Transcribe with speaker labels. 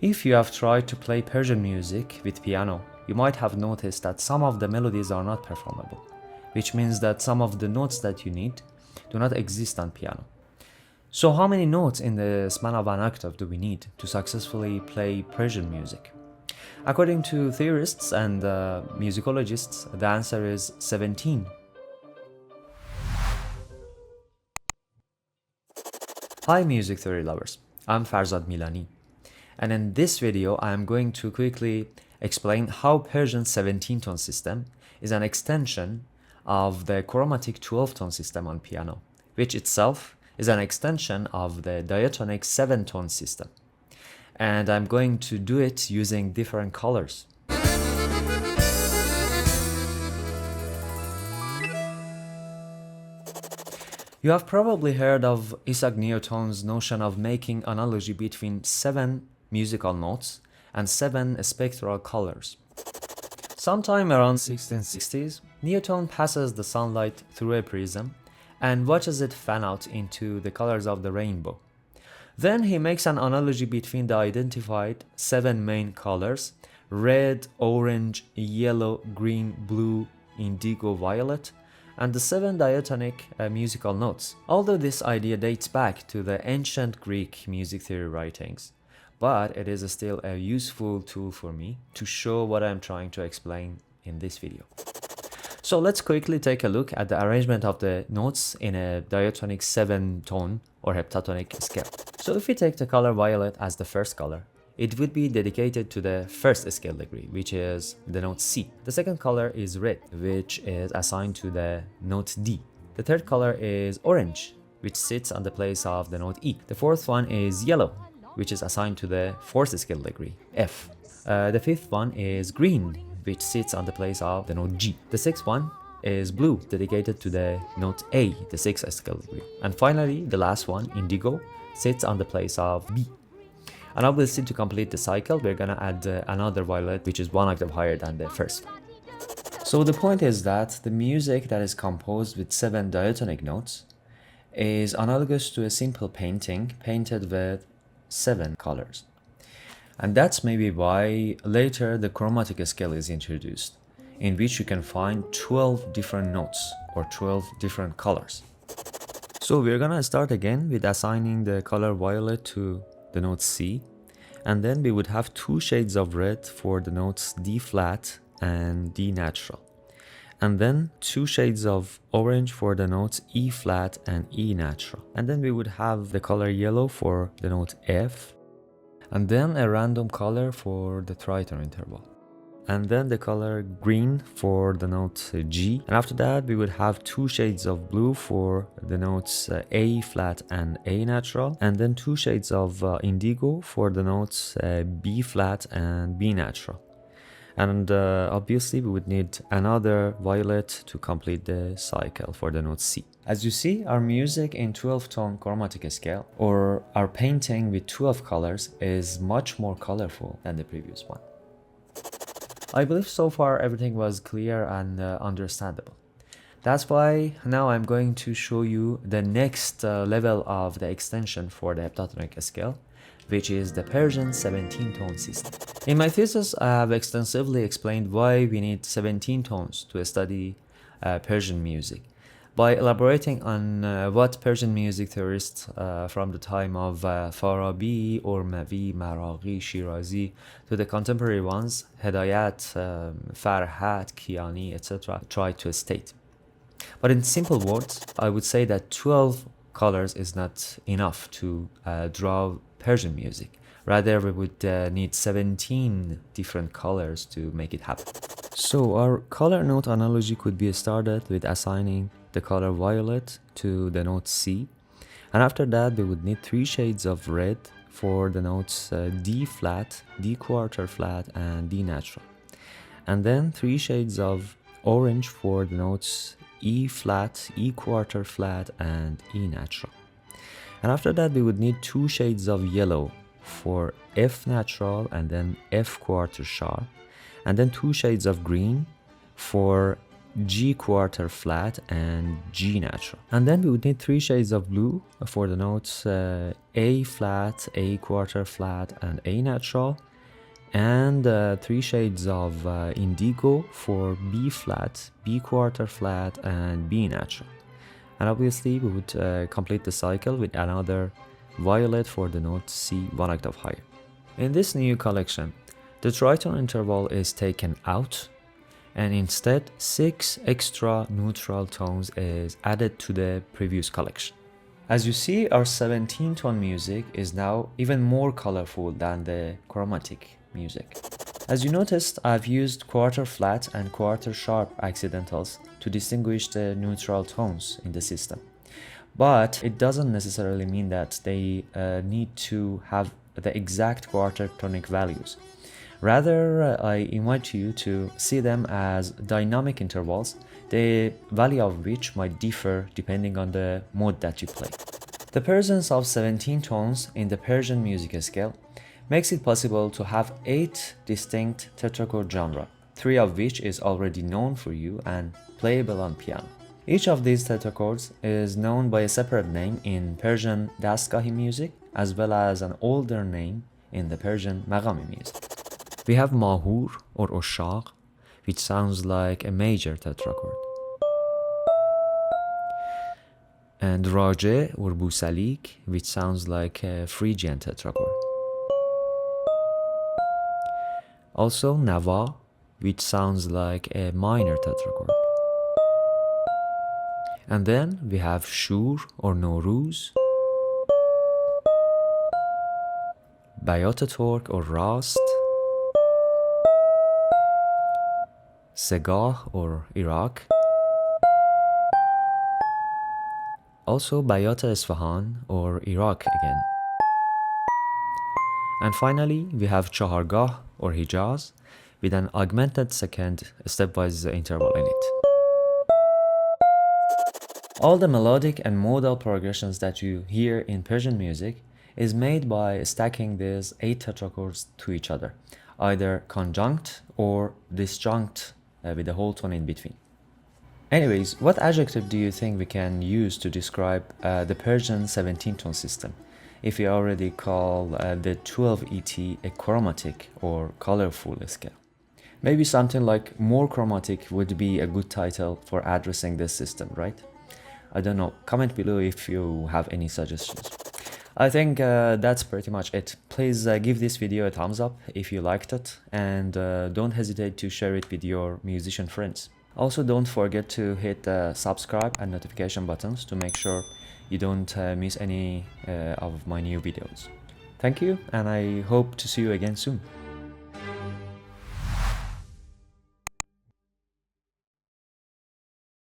Speaker 1: If you have tried to play Persian music with piano, you might have noticed that some of the melodies are not performable, which means that some of the notes that you need do not exist on piano. So how many notes in the span of an octave do we need to successfully play Persian music? According to theorists and musicologists, the answer is 17. Hi music theory lovers, I'm Farzad Milani, and in this video I am going to quickly explain how Persian's 17-tone system is an extension of the chromatic 12-tone system on piano, which itself is an extension of the diatonic 7-tone system. And I'm going to do it using different colors. You have probably heard of Issac Newton's notion of making analogy between 7 musical notes and 7 spectral colors. Sometime around 1660s, Newton passes the sunlight through a prism and watches it fan out into the colors of the rainbow. Then he makes an analogy between the identified 7 main colors: red, orange, yellow, green, blue, indigo, violet, and the 7 diatonic musical notes. Although this idea dates back to the ancient Greek music theory writings, but it is still a useful tool for me to show what I'm trying to explain in this video. So let's quickly take a look at the arrangement of the notes in a diatonic 7-tone or heptatonic scale. So if we take the color violet as the first color, it would be dedicated to the first scale degree, which is the note C. The second color is red, which is assigned to the note D. The third color is orange, which sits on the place of the note E. The fourth one is yellow, which is assigned to the fourth scale degree, F. The fifth one is green, which sits on the place of the note G. The sixth one is blue, dedicated to the note A, the sixth scale degree. And finally, the last one, indigo, sits on the place of B. And obviously, to complete the cycle, we're gonna add another violet, which is 1 octave higher than the first. So the point is that the music that is composed with 7 diatonic notes is analogous to a simple painting painted with 7 colors. And that's maybe why later the chromatic scale is introduced, in which you can find 12 different notes or 12 different colors. So we're gonna start again with assigning the color violet to the note C, and then we would have 2 shades of red for the notes D flat and D natural, and then 2 shades of orange for the notes E flat and E natural, and then we would have the color yellow for the note F, and then a random color for the tritone interval, and then the color green for the note G, and after that we would have 2 shades of blue for the notes A flat and A natural, and then 2 shades of indigo for the notes B flat and B natural. And obviously we would need another violet to complete the cycle for the note C. As you see, our music in 12-tone chromatic scale, or our painting with 12 colors, is much more colorful than the previous one. I believe so far everything was clear and understandable. That's why now I'm going to show you the next level of the extension for the heptatonic scale, which is the Persian 17-tone system. In my thesis, I have extensively explained why we need 17 tones to study Persian music, by elaborating on what Persian music theorists from the time of Farabi, Ormavi, Maraghi, Shirazi to the contemporary ones, Hedayat, Farhad, Kiani, etc. tried to state. But in simple words, I would say that 12 colors is not enough to draw Persian music. Rather, we would need 17 different colors to make it happen. So our color note analogy could be started with assigning the color violet to the note C, and after that we would need 3 shades of red for the notes D flat, D quarter flat, and D natural, and then 3 shades of orange for the notes E flat, E quarter flat, and E natural. And after that we would need 2 shades of yellow for F natural and then F quarter sharp, and then 2 shades of green for G quarter flat, and G natural. And then we would need 3 shades of blue for the notes A flat, A quarter flat, and A natural, and 3 shades of indigo for B flat, B quarter flat, and B natural. And obviously we would complete the cycle with another violet for the note C 1 octave higher. In this new collection, the tritone interval is taken out, and instead 6 extra neutral tones is added to the previous collection. As you see, our 17-tone music is now even more colorful than the chromatic music. As you noticed, I've used quarter flat and quarter sharp accidentals to distinguish the neutral tones in the system. But it doesn't necessarily mean that they need to have the exact quarter tonic values. Rather, I invite you to see them as dynamic intervals, the value of which might differ depending on the mode that you play. The presence of 17 tones in the Persian music scale makes it possible to have 8 distinct tetrachord genera, 3 of which is already known for you and playable on piano. Each of these tetrachords is known by a separate name in Persian Dastgahi music, as well as an older name in the Persian Maqami music. We have Mahur or Oshaq, which sounds like a major tetrachord, and Raje or Busalik, which sounds like a Phrygian tetrachord. Also Nava, which sounds like a minor tetrachord. And then we have Shur or Nowruz, Bayataturk or Rast, Segah or Iraq, also Bayata Isfahan or Iraq again. And finally, we have Chahargah or Hijaz with an augmented second stepwise interval in it. All the melodic and modal progressions that you hear in Persian music is made by stacking these 8 tetrachords to each other, either conjunct or disjunct with a whole tone in between. Anyways, what adjective do you think we can use to describe the Persian 17-tone system if we already call the 12ET a chromatic or colorful scale? Maybe something like More-Chromatic would be a good title for addressing this system, right? I don't know, comment below if you have any suggestions. I think that's pretty much it. Please give this video a thumbs up if you liked it, and don't hesitate to share it with your musician friends. Also, don't forget to hit the subscribe and notification buttons to make sure you don't miss any of my new videos. Thank you, and I hope to see you again soon.